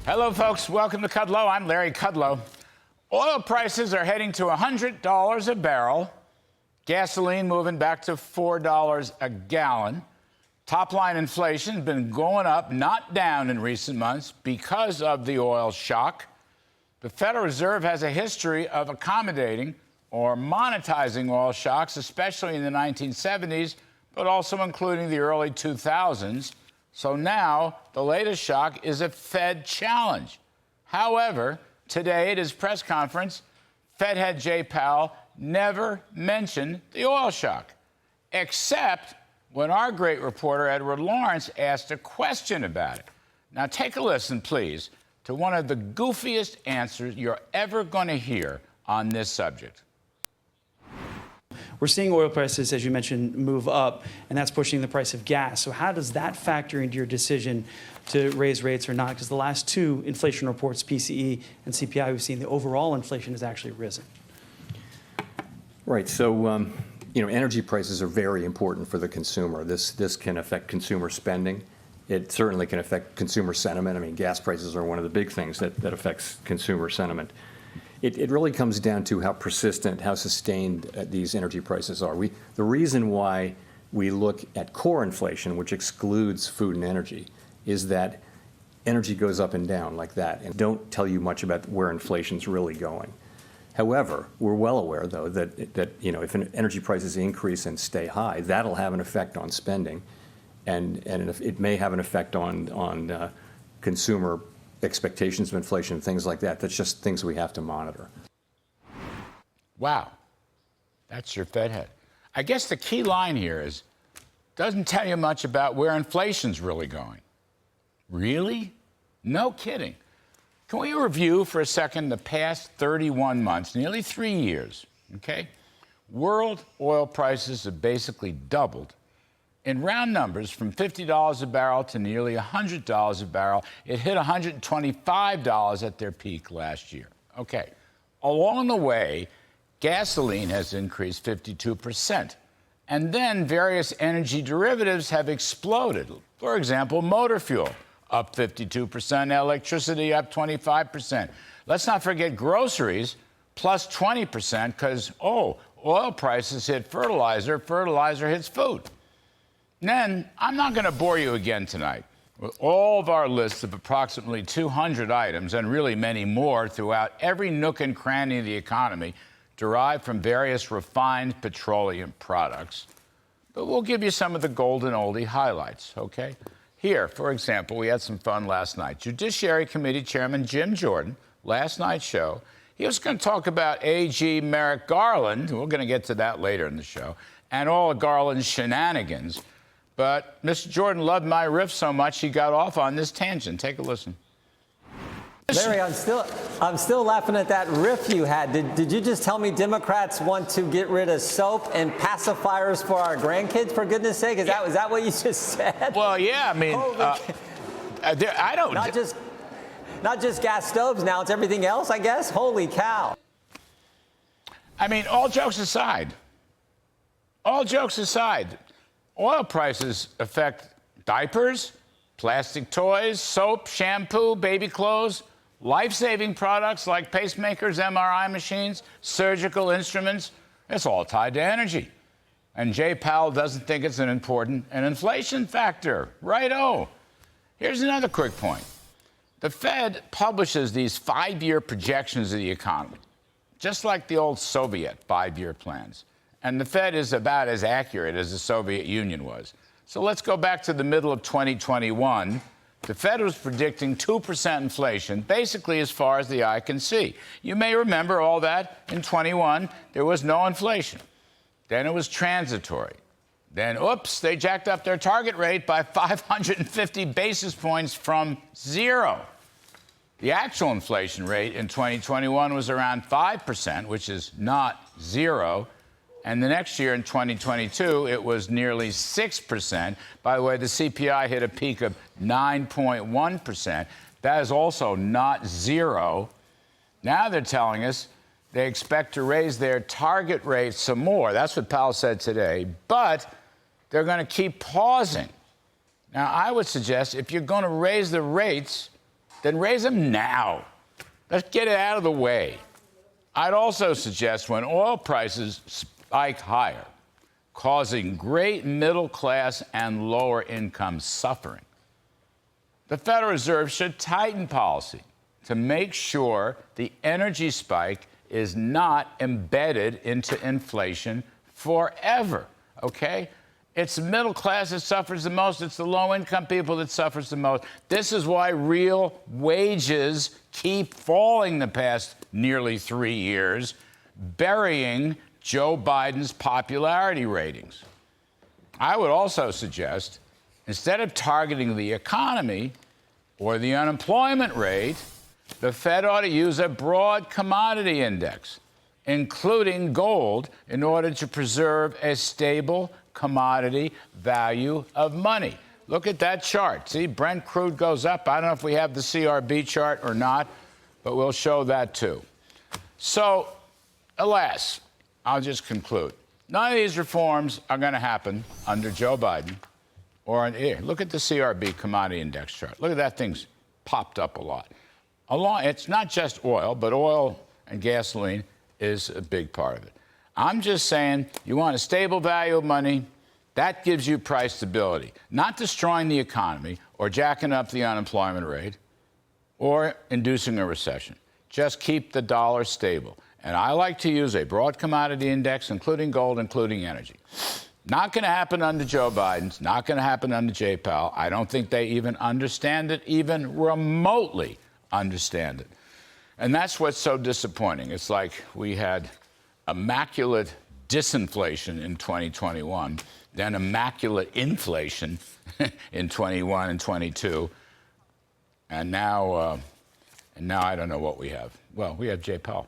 Hello, folks. Welcome to Kudlow. I'm Larry Kudlow. Oil prices are heading to $100 a barrel. Gasoline moving back to $4 a gallon. Top-line inflation has been going up, not down in recent months because of the oil shock. The Federal Reserve has a history of accommodating or monetizing oil shocks, especially in the 1970s, but also including the early 2000s. So now the latest shock is a Fed challenge. However, today at his press conference, Fed head Jay Powell never mentioned the oil shock, except when our great reporter Edward Lawrence asked a question about it. Now take a listen, please, to one of the goofiest answers you're ever going to hear on this subject. We're seeing oil prices, as you mentioned, move up, and that's pushing the price of gas. So how does that factor into your decision to raise rates or not? Because the last two inflation reports, PCE and CPI, we've seen the overall inflation has actually risen. Right. So, energy prices are very important for the consumer. This can affect consumer spending. It certainly can affect consumer sentiment. I mean, gas prices are one of the big things that affects consumer sentiment. It really comes down to how persistent, how sustained these energy prices are. The reason why we look at core inflation, which excludes food and energy, is that energy goes up and down like that and don't tell you much about where inflation's really going. However, we're well aware, though, that if energy prices increase and stay high, that'll have an effect on spending, and it may have an effect on consumer expectations of inflation, things like that. That's just things we have to monitor. Wow. That's your Fed head. I guess the key line here is, doesn't tell you much about where inflation's really going. Really? No kidding. Can we review for a second the past 31 months, nearly 3 years, okay? World oil prices have basically doubled. In round numbers, from $50 a barrel to nearly $100 a barrel. It hit $125 at their peak last year. Okay. Along the way, gasoline has increased 52%. And then various energy derivatives have exploded. For example, motor fuel, up 52%, electricity up 25%. Let's not forget groceries, plus 20%, because, oil prices hit fertilizer, fertilizer hits food. Then, I'm not going to bore you again tonight with all of our lists of approximately 200 items, and really many more throughout every nook and cranny of the economy, derived from various refined petroleum products. But we'll give you some of the golden oldie highlights, okay? Here, for example, we had some fun last night. Judiciary Committee Chairman Jim Jordan, last night's show, he was going to talk about AG Merrick Garland, we're going to get to that later in the show, and all of Garland's shenanigans. But Mr. Jordan loved my riff so much he got off on this tangent. Take a listen. Larry, I'm still laughing at that riff you had. Did you just tell me Democrats want to get rid of soap and pacifiers for our grandkids, for goodness sake? Is that what you just said? Well, yeah, I mean, I don't... Not just gas stoves now, it's everything else, I guess? Holy cow. I mean, all jokes aside, oil prices affect diapers, plastic toys, soap, shampoo, baby clothes, life-saving products like pacemakers, MRI machines, surgical instruments. It's all tied to energy. And Jay Powell doesn't think it's an inflation factor. Right-o. Here's another quick point. The Fed publishes these 5-year projections of the economy, just like the old Soviet 5-year plans. And the Fed is about as accurate as the Soviet Union was. So let's go back to the middle of 2021. The Fed was predicting 2% inflation, basically as far as the eye can see. You may remember all that in 21, there was no inflation. Then it was transitory. Then, oops, they jacked up their target rate by 550 basis points from 0. The actual inflation rate in 2021 was around 5%, which is not 0. And the next year, in 2022, it was nearly 6%. By the way, the CPI hit a peak of 9.1%. That is also not 0. Now they're telling us they expect to raise their target rate some more. That's what Powell said today. But they're going to keep pausing. Now, I would suggest if you're going to raise the rates, then raise them now. Let's get it out of the way. I'd also suggest when oil prices spike higher, causing great middle class and lower income suffering, the Federal Reserve should tighten policy to make sure the energy spike is not embedded into inflation forever, okay? It's the middle class that suffers the most. It's the low-income people that suffers the most. This is why real wages keep falling the past nearly 3 years, burying Joe Biden's popularity ratings. I would also suggest, instead of targeting the economy or the unemployment rate, the Fed ought to use a broad commodity index, including gold, in order to preserve a stable commodity value of money. Look at that chart. See, Brent crude goes up. I don't know if we have the CRB chart or not, but we'll show that too. So, alas, I'll just conclude. None of these reforms are going to happen under Joe Biden. Here, look at the CRB commodity index chart. Look at that thing's popped up a lot. It's not just oil, but oil and gasoline is a big part of it. I'm just saying, you want a stable value of money, that gives you price stability, not destroying the economy or jacking up the unemployment rate or inducing a recession. Just keep the dollar stable. And I like to use a broad commodity index, including gold, including energy. Not going to happen under Joe Biden's, not going to happen under Jay Powell. I don't think they even understand it, even remotely understand it. And that's what's so disappointing. It's like we had immaculate disinflation in 2021, then immaculate inflation in 21 and 22, and now I don't know what we have. Well, we have Jay Powell.